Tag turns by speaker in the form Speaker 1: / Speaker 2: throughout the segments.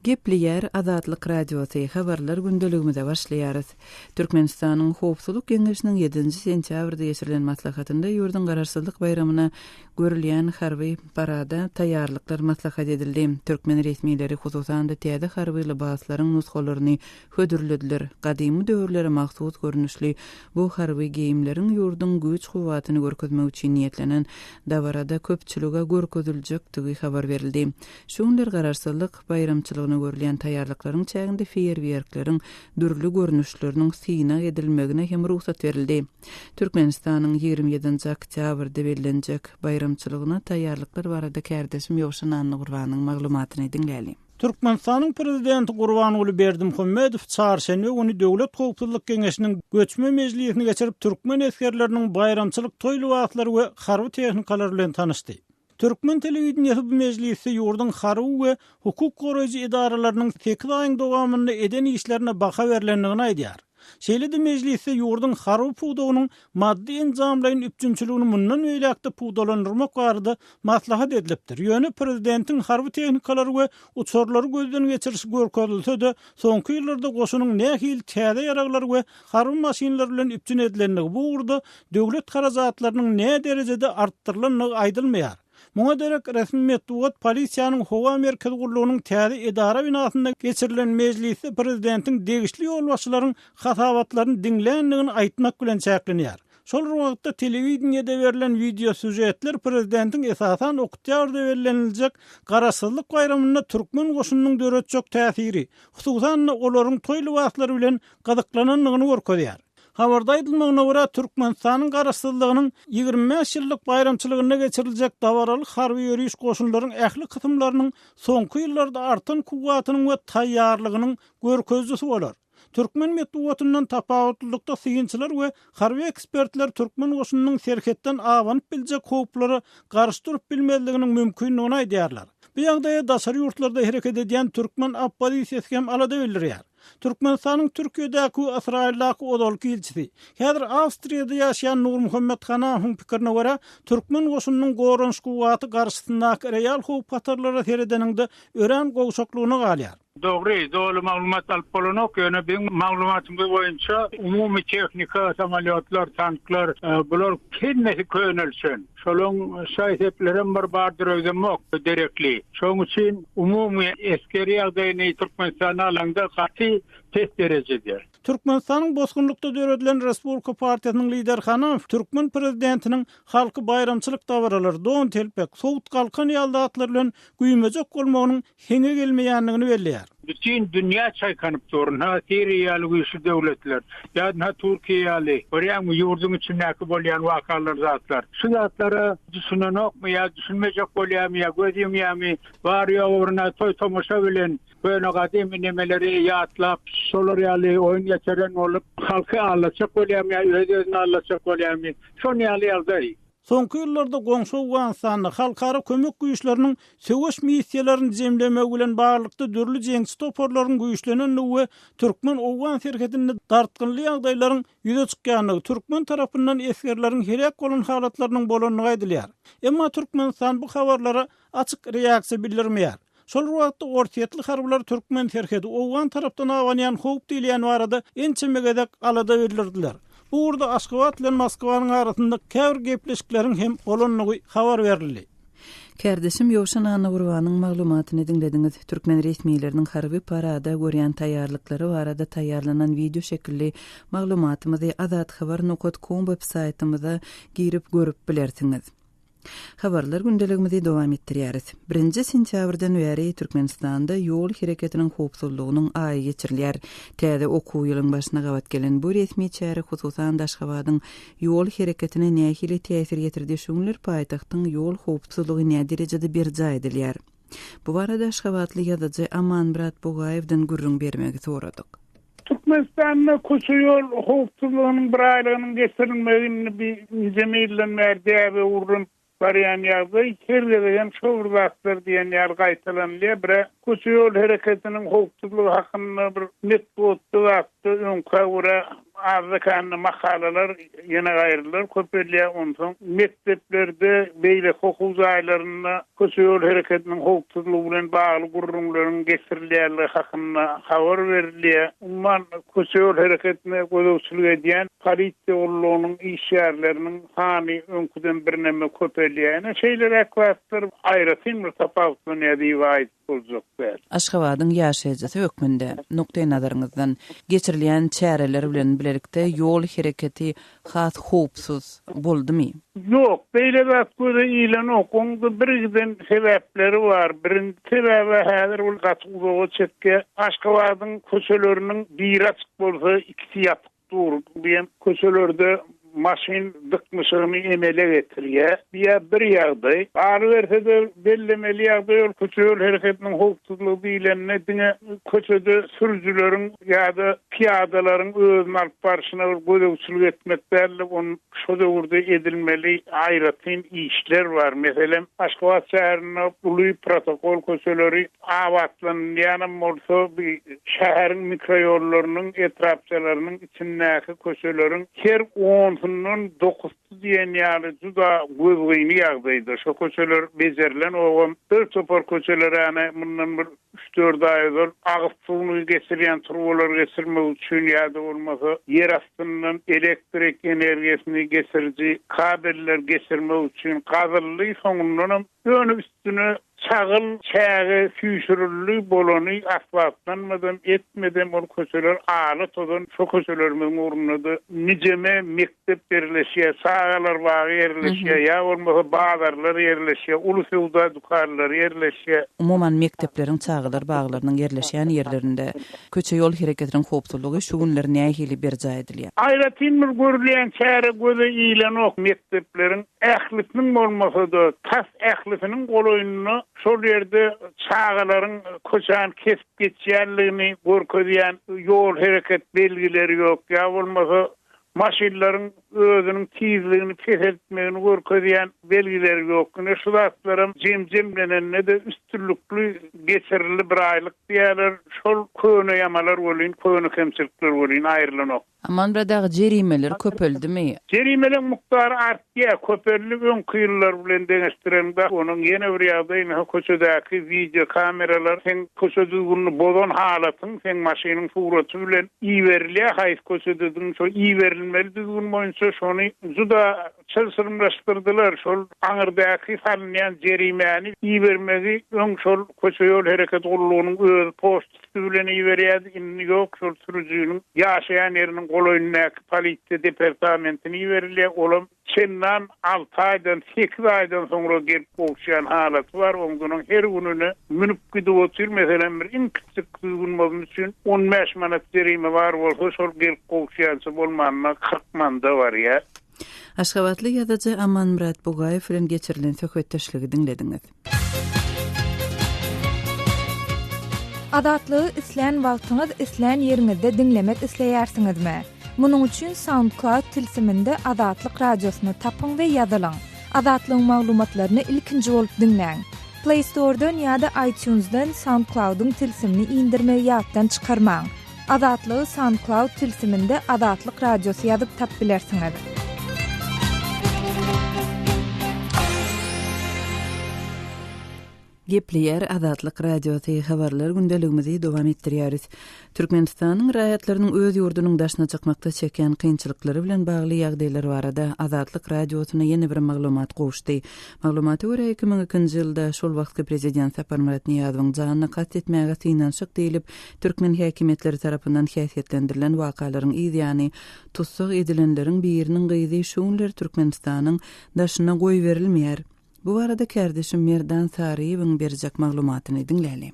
Speaker 1: Gepliyer Azatlyk Radiosu habarlar gündeligimizde başlaýarys. Türkmenistanyň Howpsuzlyk Geňeşiniň 7-nji sentýabrda geçirilen maslahatynda ýurdun gararsızlyk bayramyna görülýän harby parada taýýarlyklar maslahat edildi. Türkmen resmiýetleri hususan da täze harby libaslaryň nuskalaryny hödürlediler. Gadymy döwürlere mahsus görnüşli bu harby giyimleriň ýurdun güç guwatyny görkezmek üçin niýetlenen dawarada köpçülüge görkeziljekdigi habar berildi. Şuňlar gararsızlyk bayramçylygyny görülen taýýarlyklaryň çäginde feýerwerkleriň dürli görnüşleriniň syna edilmegine hem ruhsat berildi. Türkmenistanyň 27-nji oktýabrda berilenjek bayramçylygyna taýýarlyklar barada kärdeşim Ýowşan Annagurwanyň maglumatyny dinläli.
Speaker 2: Türkmenistanyň prezidenti Gurbanoğlu Berdimuhammedow çarşenbe günü Döwlet Howpsuzlyk Geňeşiniň göçme mejlisini geçirip türkmen eskerleriniň bayramçylyk toýly wagtlary we harby tehnikalar bilen tanışdy. Türkmen telewizionyny bu mejlisi ýurdun harby we hukuk goraýjy idaralarynyň 8 aýyň dowamında eden işlerine baha berilendigini aýdýar. Şeýle-de mejlisi ýurdun harby puwdagynyň maddi enjamlaryň üpçünçiligini mundan öýlekde puwdalandyrmak barada maslahat edilipdir. Ýöne prezidentiň harby tehnikaları we uçurlary gözden geçirişi görkezilse-de soňky ýyllarda goşunyň nähil täze ýaraglary we harby maşinler bilen üpçün edilendigi bu urda döwlet harajatlarynyň ne derejede artdyrylandygy aýdylmaýar. Muňa derek resmi medeniýet polisiýanyň Howa merkezi gurulunyň täze idara binasynda geçirilen mejlisi prezidentiň degişli ýolbaşçylaryň hatabatlaryny dinlendigini aýtmak bilen çäklenýär. Şol wagtda telewizionyada berilen video süjetler prezidentiň esasan oktýabrda belirleniljek gararsızlyk bayramyna türkmen goşunynyň döretjek täsiri, hususan olaryň toýly wagtlary bilen gazyklanandygyny görkezýär. Habarda aýdylmagyna görä Türkmenistanyň gararsızlygynyň 25 ýyllyk bayramçylygyna geçiriljek dawaralyk harby ýörüş goşunlaryň ähli kysymlarynyň soňky ýyllarda artan kuwwatynyň we taýýarlygynyň görkezlisi bolar. Türkmen medeniýetiniň tapawutlykda syýynçylar we harby ekspertler türkmen goşunynyň serhetden awanyp biljek howplary garşdyryp bilmezliginiň mümkinligini aýdýarlar. Bu ýagdaýda daşary ýurtlarda hereket edýän türkmen opposisiýasy hem alada bildirýär. Türkmenistanyň Türkiýedäki Israildaky odalky ilçisi, häzir Awstriýada ýaşaýan Nur Muhammed Hanawyň pikirine görä, türkmen goşunynyň goranç guwaty garşysyndaky real howp hatarlara seredeninde ören gowşaklygyny galýar.
Speaker 3: Doğru, doğru maglumat alıp bolanok. Yani benim maglumatım boyunca umumi teknika, samolyotlar, tanklar, bular kendisi könülsün. Şolun şahitlerim bardır özümok derekli. Şoň üçin umumi eskeri ýagdaýyny Türkmenistan alanda gaty test derejedir.
Speaker 2: Türkmenistanyň bozgunlukda döredilen Respublika Partiýasynyň lider Hanaw, Türkmen prezidentiniň halky bayramçylyk dawaralary don telpek, sowut galkan ýaldatlary bilen güýmejek bolmagynyň heňe gelmeýändigini belleýär.
Speaker 3: Bütün dünya çaykanyp durun. Ha Siriýaly güýçli döwletler, ýa-da Türkiýaly, görýän ýurdun içindäki bolýan wakalar zatlar. Şu zatlary düşünenokmy ýa düşünmejek bolýarmy ýa gözlemýärmi? Bar ýa-da toy tomoşa bilen böyle gadim nemeleri ýatlap, şolar ýaly oýun geçiren olup halky allaşak bolýarmy ýa özüni allaşak bolýarmy? Şonu ýaly ýagdaý.
Speaker 2: Soňky ýyllarda goňşy Awganistanyň halkara kömek güýçleriniň söwüş missiýalaryny jemlemek bilen barlykda dürli jeňsi toporlaryň güýçlenenligi we türkmen Awgan serhetini dartgynly ýagdaýlaryň ýüze çykýanyny, türkmen tarapyndan eskerleriň herek bolan halatlarynyň bolanlygy aýdylýar. Emma Türkmenistan bu habarlara açyk reaksiýa bildirmeýär. Şol wagtda ortaýatly harbylar türkmen serheti Awgan tarapdan awanýan howp diýilýän barada ençemegedek alada bildirdiler. Bu urda Aşgabat bilen Moskwanyň arasynda käbir gepleşikleriň hem bolanlygy habar berildi.
Speaker 1: Kärdeşim Ýowşan Annagurwanyň maglumatyny dinlediňiz. Türkmen resmiýetleriniň harby parada görýän taýýarlyklary barada taýýarlanan video şekilli maglumatymyzy azathabar.com web saýtymyza girip görüp bilersiňiz. Habarlar gündeligimizi dowam etdirýäris. 1-nji sentýabrdan bäri Türkmenistanda ýol hereketiniň howpsuzlygynyň aýy geçirilýär. Täze okuw ýylyň başyna gawat gelen bu resmi çäre hususan Daşgabatyň ýol hereketine nähili täsir getirdi. Şuňlar paýtagtyň ýol howpsuzlygy näme derejede berja edilýär. Bu barada Daşgabatly ýazyjy Amanmurat Bogaýewden gürrüň bermegi soradyk.
Speaker 4: Türkmenistan'da koşuyor hukukçuluğunun bir aylığının getirilmediğini bir cemiyetlenme ve uğrun barayan yazdı. Her şovurdaktır diyen yer kaytalan diye bir koşuyor hareketinin hukukçuluğu hakkında bir metbutlu vaktı ön kavura azdakanlı makalalar yana gayrılar köpelliğe onson mekteplerde beýle hukuk aýlaryna köçüýol hereketiniň hukukçylygy bilen bagly gurrunlaryň getirilýärligi hakynda habar berilýär. Umman köçüýol hereketine gözegçilik edýän polisiýa organlarynyň işgärleriniň hany öňküden birneme köpelýäne şeýler äkwattır aýratyn bir tapawutlyny diýip boljaklar.
Speaker 1: Aşgabatyň ýaşaýjysy hökmünde nukta nazaryňyzdan geçirilýän çäreler bilen birlikde ýol hereketi has howpsuz boldymy?
Speaker 4: Yok, beýle wagtda ilan okundy birden sebäpleri bar. Birinji sebebi häzir ul gaçylygy çetke Aşgabatyň köçeleriniň biri açyk bolsa ikisi ýapyk dur. Diýen köçelerde maşin dıkmışyny emele getirýär. Bir ýagdaý. Ary bersede bellemeli ýagdaý köçeler hereketiniň hukukçylygy bilen diňe köçede sürüjüleriň ýa-da piyadalaryň özüni alyp barşyna gözegçilik etmeklerle onu şu döwürde edilmeli aýratyn işler bar. Meselem Aşgabat şäherine uly protokol köçeleri awatlanýan bolsa bir şäheriň mikroýollarynyň etrapçylarynyň içindäki köçeleriň her 10 9 diýen ýaly juda gözgüni ýagdaýda. Şo köçeler bezerilen oğam bir topar köçeler ýa-ni mundan bir 3-4 aýdyr agyp suwuny geçirýän turbalar geçirmek üçin ýa-da bolmasa yer astyndan elektrik energiýasini geçirji kabeller geçirmek üçin gazlyly soňundan öňü üstüne çağıl, çağı, füýşürlü bolany asfaltlanmadan etmeden bol köçeler aly todan şu köçelerimiň ornuny niceme mektep berleşýär, sagalar bagy yerleşýär, ýa bolmasa bazarlar yerleşýär, uly sowda dukanlar yerleşýär.
Speaker 1: Umuman mektepleriň çağılar baglarynyň yerleşýän yerlerinde köçe ýol hereketiniň howpsuzlygy şu günler nähili berja edilýär.
Speaker 4: Aýratyn bir görülen çäre göze ilan ok mektepleriň ählifiniň bolmasa-da tas ählifiniň goloýuny şol ýerde çağalaryň köçän kesip geçýärligini görkezýän ýol hereket belgileri ýok. Ýa bolmasa maşinlaryň özüniň tizligini kesetmegini görkezýän belgileri ýok. Şu zatlarym jemlenende üstünlükli geçirili bir aýlyk diýerler. Şol köne ýamalar bolýan, köne kemçilikler bolýan aýrylan ok.
Speaker 1: Aman biradagy jerimeler köpeldimi?
Speaker 4: Jerimeleň muktary artdy, köpellik öňki ýyllar bilen deňeşdirende onuň ýene bir ýagdaýyny köçedäki video kameralar sen köçedügünü bozan halatyň sen maşynyň suraty bilen iýerilýär. Haýs köçedügün şo iýerilmeli düzgün boýunça şonu juda çylsyrmlaşdyrdylar. Şol aňyrdaky salynýan jerimeni iýermegi öň şol köçe ýol hereket gurulunyň öz posty bilen iýerýär. Ýok şol sürüjüniň ýaşaýan ýeriniň goloýundaky polisiýa departamentine iýerilýär. Olam çendan 6 aýdan 8 aýdan soňra gelip bolýan halat bar. Oňdan her gününe münüp gidip otur meselem bir iňkiçik gün bolmaz üçin 15 manat jerime bar bolsa şol gelip bolýança bolmanda 40 manda bar ýa.
Speaker 1: Aşgabatly ýazyjy Aman Murat Bugaýew bilen geçirilen söhbetdeşligi dinlediňiz.
Speaker 5: Adatlygy isleýän wagtyňyz isleýän ýeriňizde dinlemek isleýärsiňizmi? Munuň üçin SoundCloud tilsiminde Adatlyk radiosyny tapyň we ýazylyň. Adatlyň maglumatlaryny ilkinji bolup dinleň. Play Store'dan ýa-da iTunes'dan SoundCloud'un tilsimini indirmeyi ýatdan çykarmaň. Adatlygy SoundCloud tilsiminde Adatlyk radiosy ýazyp tap bilersiňiz.
Speaker 1: Gepleyer Adatlyk radiosy habarlar gündeligimizi dowam etdirýäris. Türkmenistanyň raýatlarynyň öz ýurdunyň daşyna çykmakda çeken kynçylyklary bilen bagly ýagdaýlar barada Adatlyk radiosyna ýene bir maglumat goşdy. Maglumaty görä 2002-nji ýylda şol wagtky prezident Sapar Murat Niýazowyň janyny qat etmäge synanşyk diýilip türkmen häkimetleri tarapyndan häsiýetlendirilen wakalaryň ýa-ni tutsak edilenleriň biriniň gyzy şu günler Türkmenistanyň daşyna goý berilmeýär. Bu arada kardeşim Merdan Sariýewiň berjek maglumatyny dinleýäli.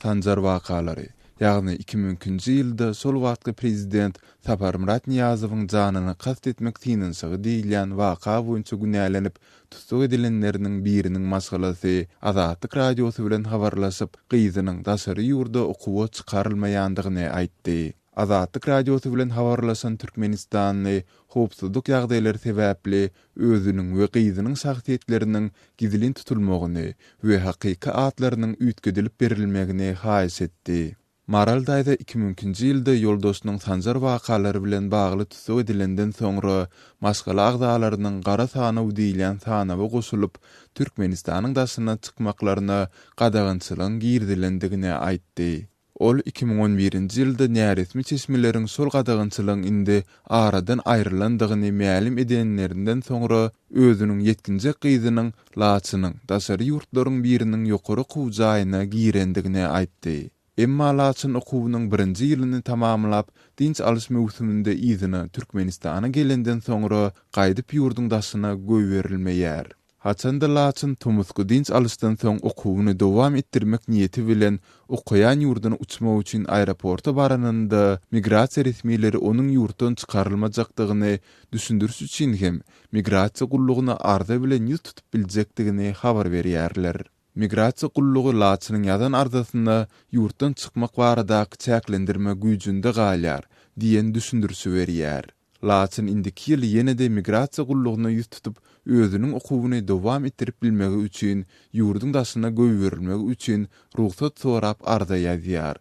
Speaker 6: Sanjar wakalary, ýagny 2002-nji ýylda şol wagtky prezident Sapar Murat Niýazowyň janyny qat etmek synanşygy diýilen waka boýunça günälenip tutsak edilenleriniň biriniň masalasy Adatlyk radiosy bilen habarlaşyp gyzynyň daşary ýurda okuwa çykarylmaýandygyny aýtdy. Adatlyk radiosy bilen habarlaşan Türkmenistanyny howpsuzlyk ýagdaýlary sebäpli özüniň we gyzynyň şahsiýetleriniň gizlin tutulmagyny we hakyky atlarynyň üýtgedilip berilmegini haýys etdi. Maral daýda 2000-nji ýylda ýoldaşynyň Sanjar wakalary bilen bagly tutsak edilenden soňra maşgala agdalarynyň gara sanaw diýilen sanawy goşulyp Türkmenistanyň daşyna çykmaklaryna gadagynçylygyň girdilendigine aýtdy. Ol 2011-nji ýylda näresmi çeşmeleriň şol gadagynçylygyň indi aradan aýrylandygyny mälim edenlerinden soňra özüniň 7-nji gyzynyň Laçynyň daşary ýurtlaryň biriniň ýokary kuwjaýyna girendigine aýtdy. Emma Laçyn okuwynyň 1-nji ýylyny tamamlap, dinç alys mewsüminde izyny Türkmenistana gelenden soňra gaýdyp ýurdun daşyna göýberilmeýär. Haçanda Laçyn Tumusku dinç alysdan soň okuwyny dowam etdirmek niýeti bilen okuyan ýurduny uçmak üçin aeroporta baranynda migrasiýa resmiýetleri onuň ýurtdan çykarylmajakdygyny düşündürüş üçin hem migrasiýa gullugyny arda bilen ýüz tutup biljekdigini habar berýärler. Migrasiýa gullugy Laçynyň ýadan ardasyna ýurtdan çykmak baradaky çäklendirme güýjünde galýar diýen düşündürüşi berýär. Laçyn indiki ýyl ýene-de migrasiýa gullugyna ýüz tutup özüniň okuwyny dowam etdirip bilmegi üçin ýurdun daşyna göýberilmegi üçin ruhsat sorap arda ýazýar.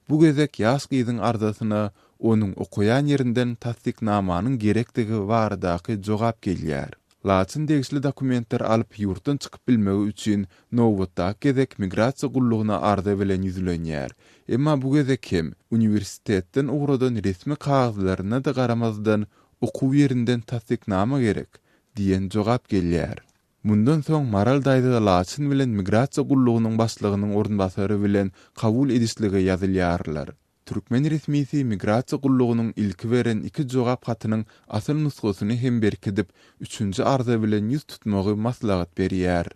Speaker 6: Bu gezek ýaş gyzyň ardasyna onuň okuyan ýerinden tasdiknamanyň gerektigi baradaky jogap gelýär. Laçyn degişli dokumentler alyp ýurtdan çykyp bilmegi üçin nowatda gezek migrasiýa gullugyna arda bilen ýüzlenýär. Emma bu gezek hem uniwersitetden ugradan resmi kagazlaryna da garamazdan okuw ýerinden tasdiknama gerek diýen jogap gelýär. Mundan soň Maral daýda Laçyn bilen migrasiýa gullugynyň başlygynyň ornbasary bilen kabul edişligi ýazylýarlar. Türkmen resmisi migrasiýa gullugynyň ilki beren 2 jogap hatynyň asyl nusgasyny hem berkidip 3-nji arda bilen ýüz tutmagy maslahat berýär.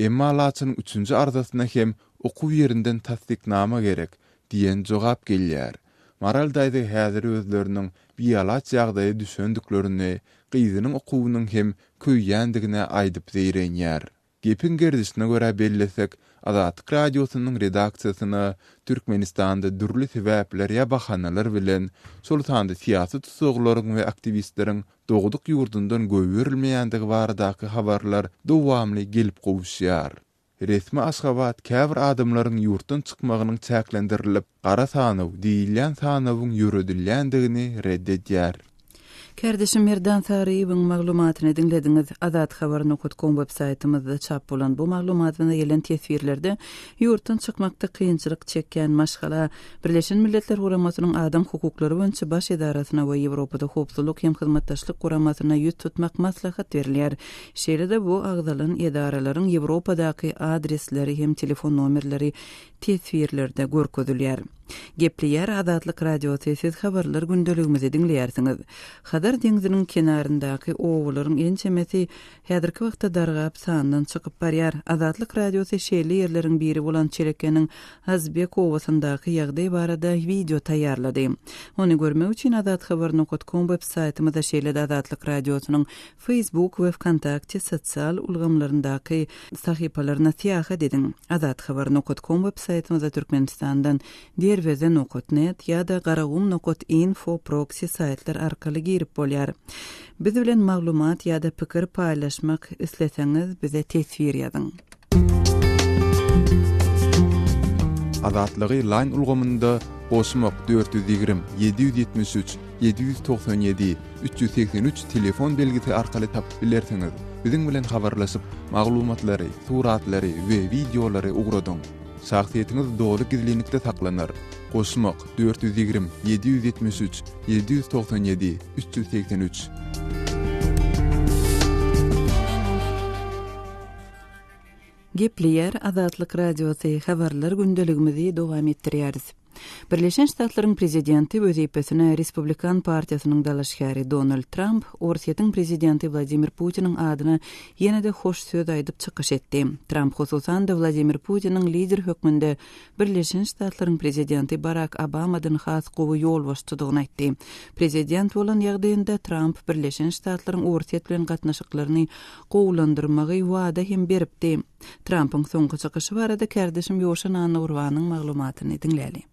Speaker 6: Emma Laçynyň 3-nji ardasyna hem okuw ýerinden tasdiknama gerek diýen jogap gelýär. Maral daýda häzir özleriniň biýalaç ýagdaýy düşendiklerini, gyzynyň okuwynyň hem köýýändigine aýdyp zeýrenýär. Gepin gerdisine görä bellesek, Azatlyk radiosynyň redaksiýasyna Türkmenistanda dürli sebäpler ýa bahanalar bilen şol sanda siýasy tutuklaryň we aktivistleriň doguduk ýurdundan göýberilmeýändigi baradaky habarlar dowamly gelip gowuşýar. Resmi Aşgabat käbir adamlaryň ýurtdan çykmagynyň çäklendirilip, gara sanaw diýilen sanawyň ýürüdilýändigini reddedýär.
Speaker 1: Kardeşim Merdan Sariýewiň maglumatyny dinlediňiz. Azathabar.com websaytymyzda çap bolan bu maglumatyna gelen tesbirlerde ýurtdan çykmakda kynçylyk çekýän maşgala Birleşen Milletler Guramasynyň adam hukuklary boýunça baş edarasyna we Ýewropada howpsuzlyk hem hyzmatdaşlyk guramasyna ýüz tutmak maslahat berilýär. Şeýle-de bu agdalan edaralaryň Ýewropadaky adresleri hem telefon nomerleri tesbirlerde görkezilýär. Gepliýär Azatlyk radio tesiz habarlar gündeligimizi dinleýärsiňiz. Hadar deňiziniň kenaryndaky owularyň en çemesi häzirki wagtda dargap sandan çykyp barýar. Azatlyk radiosy şeýle ýerleriň biri bolan Çelekenin Azbek owasyndaky ýagdaý barada video taýýarlady. Ony görmek üçin azathabar.com websaytymyzda şeýle-de Azatlyk radiosynyň Facebook we Wkontakte sosial ulgamlaryndaky sahypalaryna täýat ediň. Azathabar.com websaytymyzda Türkmenistandan derveze.net ýa-da garagum.info proxy saytlar arkaly girip bolýar. Biz bilen maglumat ýa-da pikir paýlaşmak isleseňiz bize tesbir ýazyň.
Speaker 6: Azatlygy line ulgamynda Osmok 420 773 797 383 telefon belgisi arkaly tapyp bilersiňiz. Biziň bilen habarlaşyp maglumatlary, suratlary we videolary ugradyň. Şahsiýetiniz dogry gizlilikde saklanır. Osmok 420 773 797 383.
Speaker 1: Gepliýär Azatlyk radiosy habarlar gündeligimizi dowam etdirýäris. Birleşen Ştatlaryň prezidenti wezipesine Respublikan partiýasynyň dalaşgary Donald Trump, Orsiýetiň prezidenti Vladimir Putiniň adyny ýene-de hoş söz aýdyp çykyş etdi. Trump hususan da Vladimir Putiniň lider hökmünde Birleşen Ştatlaryň prezidenti Barack Obamadan has gowy ýol başçylygyny aýtdy. Prezident bolan ýagdaýynda Trump Birleşen Ştatlaryň Orsiýet bilen gatnaşyklaryny gowlandyrmagy wada hem beripdi. Trumpyň soňky çykyşy barada kardeşim Ýoşan Anurwanyň maglumatyny dinläli.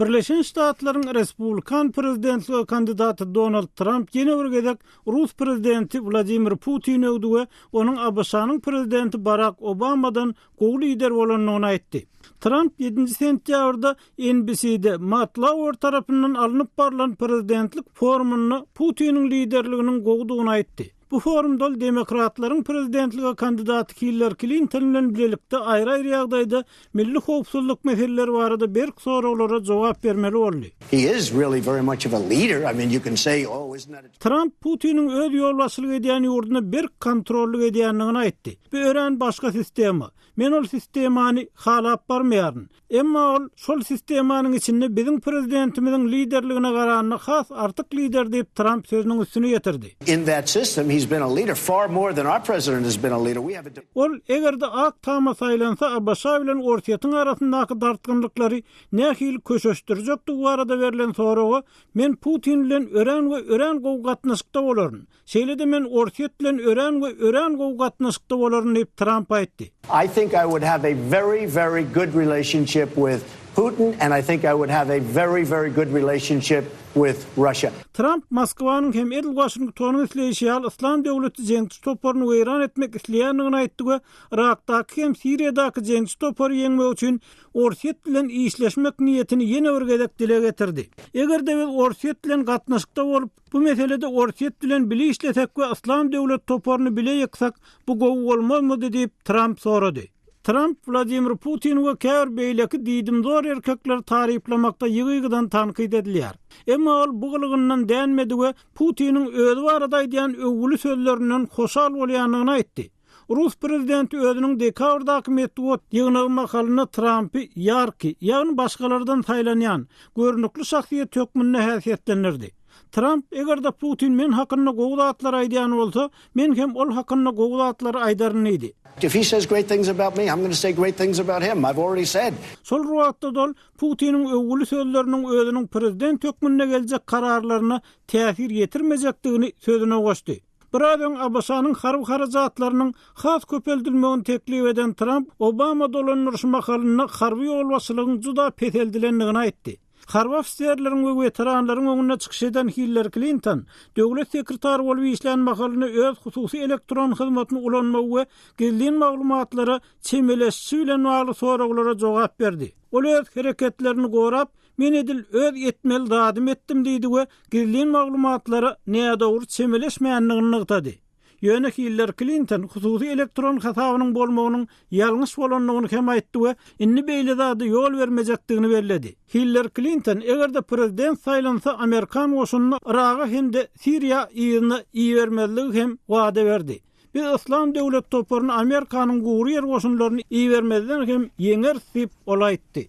Speaker 2: Birleşen Ştatlaryň Respublikan prezidentligi kandidaty Donald Trump ýene bir gezek Rus prezidenti Vladimir Putin öwdüge onuň ABŞ-nyň prezidenti Barack Obamadan gowy lider bolanyny aýtdy. Trump 7 sentýabrda NBC'de Matt Lauer tarapyndan alınıp barılan prezidentlik forumuny Putiniň liderliginiň gowdugyny aýtdy. Bu forumda demokratlaryň prezidentligi kandidaty Hillary Clinton bilen birlikde aýry-aýry ýagdaýda milli howpsuzlyk meseleleri barada berk soraglary jogap bermeli boldy.
Speaker 7: He is really very much of a leader. I mean, you can say, oh, isn't that a...
Speaker 2: Trump Putiniň öz ýolbaşçylyk edýän ýurduny berk kontrollyk edýändigini aýtdy. Bu ören başga sistema. Men ol sistemany halap barmaýaryn. Emma ol şol sistemanyň içinde biziň prezidentimiziň liderligine garanyny has artyk lider diýip Trump sözüniň üstüne ýetirdi.
Speaker 7: In that system, he's been a leader far more than our president has been a leader. We have a...
Speaker 2: Ol egerde ak tama saýlansa ABŞ bilen Orsiýetyň arasyndaky dartgynlyklary nähil köşeşdirjek bu arada verilen soragy men Putin bilen ören gowy gatnaşykda bolaryn. Şeýle-de men Orsiýet bilen ören gowy gatnaşykda bolaryn diýip Trump aýtdy.
Speaker 7: I think I would have a very, very good relationship with Putin, and I think I would have a very, very good relationship with Russia.
Speaker 2: Trump Moskwanyň hem edil Washingtonyň isleýişi İslam döwleti jeňçi toparyny weýran etmek isleýändigini aýtdy. Irakdaky hem Siriýadaky jeňçi topary ýeňmek üçin Orsiýet bilen işleşmek niýetini ýene bir gezek dile getirdi. Egerde biz Orsiýet bilen gatnaşykda bolup, bu meselede Orsiýet bilen bile işlesek we İslam döwleti toparyny bile ýyksak, bu gowy bolmazmy diýip Trump sorady. Trump Vladimir Putin we kär beýleki diýdim zor erkekler taryplamakda ýygydan tanqid edilýär. Emma ol bu gylgyndan dänmedi we Putiniň özü barada aýdýan öwgüli sözlerinden hoşal bolýanyny aýtdy. Rus prezidenti özüniň dekabrdaky metbuat ýygyny makalyny Trumpy ýarky, ýagny başgalardan saýlanýan görnükli şahsiýet tökmünde häsiýetlendirdi. Trump egerde Putin men hakynda gowy zatlar aýdýan bolsa, men hem ol hakynda gowy zatlar aýdaryn idi.
Speaker 7: If he says great things about me, I'm going to say great things about him. I've already said.
Speaker 2: Sol ruwatda dol Putiniň öwgüli sözleriniň özüniň prezident tökmünde geljek kararlaryna täsir ýetirmejekdigini sözüne goşdy. Birazdan ABŞ-nyň harby harajatlarynyň has köpeldilmegini teklip eden Trump Obama dolanýaryş makalyny harby ýolbaşçylygyň juda peteldilendigini aýtdy. Harby ofisiýerleriň we weteranlaryň öňüne çykyş eden Hillary Clinton, döwlet sekretary bolup işlän makalyny öz hususy elektron hyzmatyny ulanmagy we gizlin maglumatlary çemeleşi bilen bagly soraglara jogap berdi. Ol öz hereketlerini gorap, men edil öz etmeli dadym etdim diýdi we gizlin maglumatlary näde dogry çemeleşmeýändigini ýetdi. Ýöne Hillary Clinton hususy elektron hasabynyň bolmagynyň ýalňyş bolanlygyny hem aýtdy we inni beýle zady ýol bermejekdigini bellädi. Hillary Clinton egerde prezident saýlansa Amerikan goşunyny Iraga hem-de Siriýa ýygyny iýermezligi hem wada berdi. Biz İslam döwlet toparyny Amerikanyň gowry goşunlaryny iýermezden hem ýeňer diýip olaýtdy.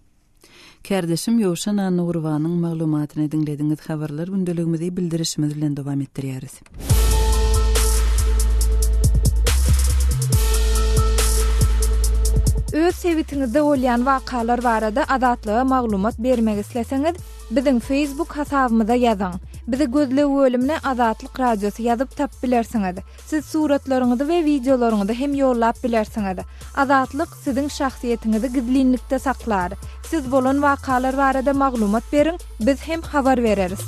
Speaker 1: Kärdeşim Ýowşan Nurwanyň maglumatyny dinlediňiz. Habarlar gündeligimizi bildirişimiz bilen dowam etdirýäris.
Speaker 5: Öz sebitiňizde bolýan wakalar barada adatlyga maglumat bermek isleseňiz, biziň Facebook hasabymyza ýazyň. Bizi gözle bölümine Azatlyk Radiosu ýazyp tap bilersiňiz. Siz suratlaryňyzy we videolaryňyzy hem ýollap bilersiňiz. Azatlyk siziň şahsiýetiniňizi gizlinlikde saklar. Siz bolan wakalar barada maglumat beriň, biz hem habar bereriz.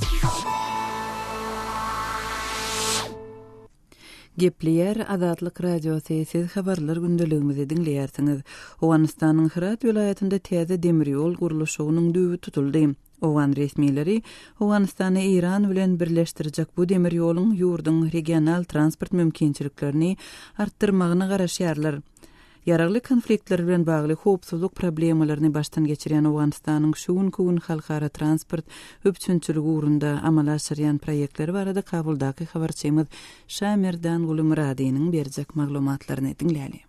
Speaker 1: Gepleyer Azatlyk Radiosu siz habarlar gündeligimizi dinleýärsiňiz. Owganystanyň Herat vilayatynda täze demir ýol gurulşynyň düýbi tutuldy. Owgan resmiýetleri Owganystany Iran bilen birleşdirjek bu demir ýoluň ýurdun regional transport mümkinçiliklerini artdyrmagyna garaşýarlar. Yararly konfliktler bilen bagly howpsuzlyk problemalaryny başdan geçiren Owganystanyň şuun halkara transport öpçünçiligi urunda amala aşyrýan proýektleri barada kabuldaky habarçymyz Şamerdan Gulumradynyň berjek maglumatlaryny dinläli.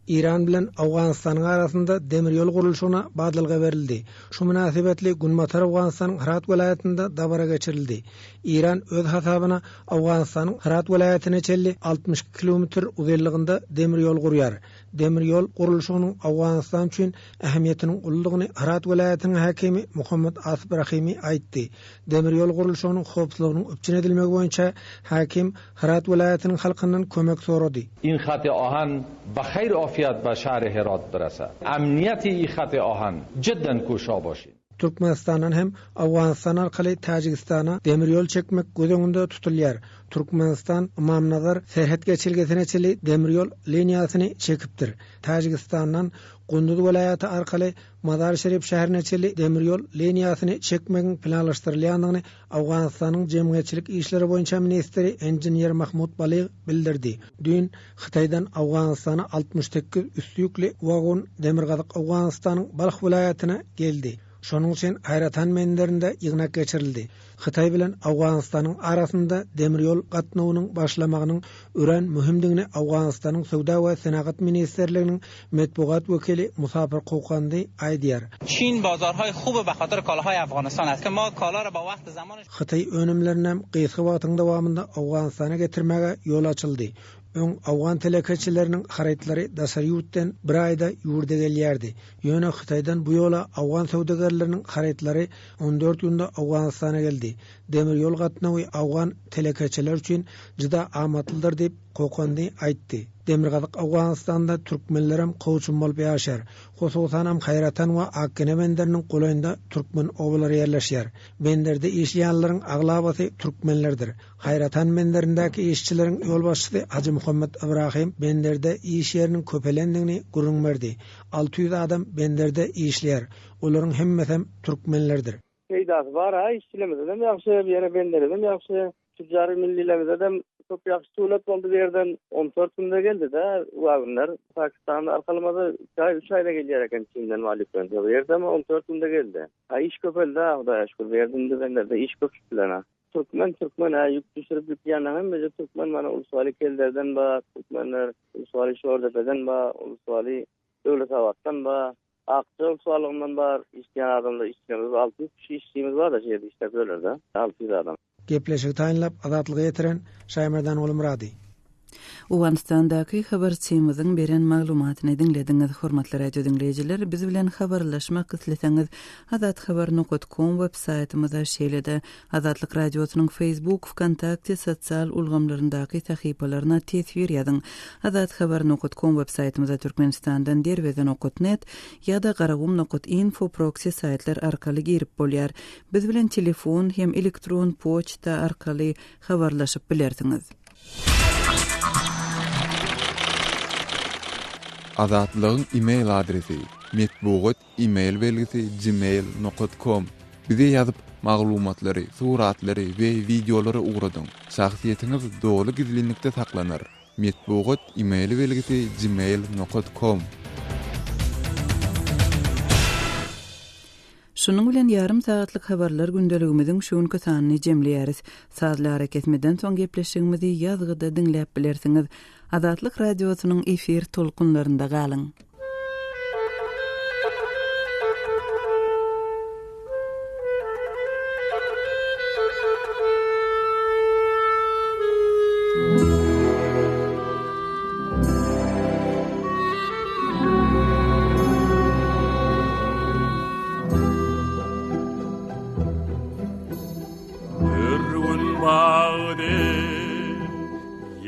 Speaker 8: İran bilen Awganystanyň arasynda demir ýol gurulşyna badalga berildi. Şu münasibetli Gunmatar Awganystanyň Herat welaýatynda dabara geçirildi. İran öz hasabyna Awganystanyň Herat welaýatyna çelli 60 kilometr uzunlygynda demir ýol gurýar. Demir ýol gurulşynyň Awganystan üçin ähmiýetiniň ullugyny Herat welaýatynyň hakimi Muhammad Asif Rahimi aýtdy. Demir ýol gurulşynyň howpsuzlygynyň öpçün edilmegi boýunça hakim Herat welaýatynyň halkyndan kömek sorady.
Speaker 9: این خط آهن به خیر عافیت به شهر هرات برسد. امنیت این خط آهن جدا کوشا باشید.
Speaker 8: Türkmenistandan hem Awganistan arkaly Tajikistana demir yol çekmek gözeňinde tutulýar. Türkmenistan Imamnazar serhet geçilgesine çeli demir yol liniýasyny çekipdir. Tajikistandan Gunduz welaýaty arkaly Mazar Şerif şäherine çeli demir yol liniýasyny çekmegiň planlaşdyrylýandygyny Awganistanyň jemgyýetçilik işleri boýunça ministri Engineer Mahmud Balig bildirdi. Dün Hytaýdan Awganistana 68 üstü ýükli wagon demir gazyk Awganistanyň Balx welaýatyna geldi. Şonuň üçin aýratan menlerinde ýygnak geçirildi. Hytaý bilen Awganistanyň arasynda demir yol gatnawynyň başlamagynyň ören mühimdigini Awganistanyň Sowda we Senagat ministrliginiň metbuat wekili Musafir Qo'qandi aýdýar.
Speaker 10: Çin bazarhay خوب به خاطر کالاهای افغانستان است که ما کالا را با وقت زمانش
Speaker 8: Hytaý önümlerinden gysga wagtyň dowamında Awganistana getirmäge ýol açyldy. Öň Awgan telekeçileriniň haretlary dasar ýurtdan bir aýda ýurda gelýärdi. Ýöne Hytaýdan bu ýola Awgan sowdagerleriniň haretlary 14 ýylda Awganistana geldi. Demir ýol gatnawy Awgan telekeçiler üçin juda amatlydyr diýip Qo'qandi aýtdy. Demir gazyk Awganistanda türkmenlerem gowçun bolup ýaşar. Hosusan hem Hayratan we Akkene benderiniň golaýynda türkmen oglary ýerleşýär. Benderde işleýänleriň aglabasy türkmenlerdir. Hayratan benderindäki işçileriň ýol başçysy Hacı Muhammed Ibrahim benderde iş ýeriniň köpelendigini gurulmerdi. 600 adam benderde işleýär. Olaryň hemmesi türkmenlerdir.
Speaker 11: Peýdas bar ha işçilemizden ýaxşy, ýere benderden ýaxşy, tüccar millilerimizden çok ýaxşy tölet boldy berden 14 günde geldi de wagonlar Pakistanda arkalamazy 3 aýda gelýär eken Çinden malipden. Ýerdem 14 günde geldi. Ha iş köpelde Hudaýa şükür berdim de benderde iş köpçülerine. Türkmen ýük düşürüp ýanýan hem de Türkmen mana uluswaly kelderden ba, Türkmenler uluswaly şordepeden ba, uluswaly döwlet hawatdan ba, Akçıl sualından bar, işleyen adamda işlemiz 600 kişi işçimiz var da şehirde işlep ölürde. 600 adam.
Speaker 8: Gepleşik taýinlap adatlygy ýetiren Şaýmerdan oğlum Radi.
Speaker 1: Awganistandaky habarçymyzyň beren maglumatyny dinlediňiz, hormatly radio dinleýijiler. Biz bilen habarlaşmak isleseňiz, adathabar.com web saýtymyza şeýlede Azatlyk radiosynyň Facebook, Wkontakte sosial ulgamlaryndaky sahypalaryna tesir ýazyň. Adathabar.com web saýtymyza Türkmenistandan derweden okutnet ýa-da garawum.info proxy saýtlar arkaly girip bolýar. Biz bilen telefon hem elektron poçta arkaly habarlaşyp bilersiňiz.
Speaker 6: Azatlygyň e-mail adresi metbugat e-mail belgisi gmail.com. Bize ýazyp maglumatlary, suratlary we videolary ugradyň. Şahsiýetiňiz dogly gizlilikde saklanır. Metbugat e-mail belgisi gmail.com.
Speaker 1: Şunun bilen yarım saatlyk habarlar gündeligimiziň şuňky sanyny jemleýäris. Sazly hareketmeden soň gepleşigimizi ýazgyda dinläp bilersiňiz. Azatlyk radiosynyň efir tolkunlarynda galyň.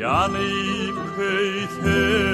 Speaker 12: Yanyp köýse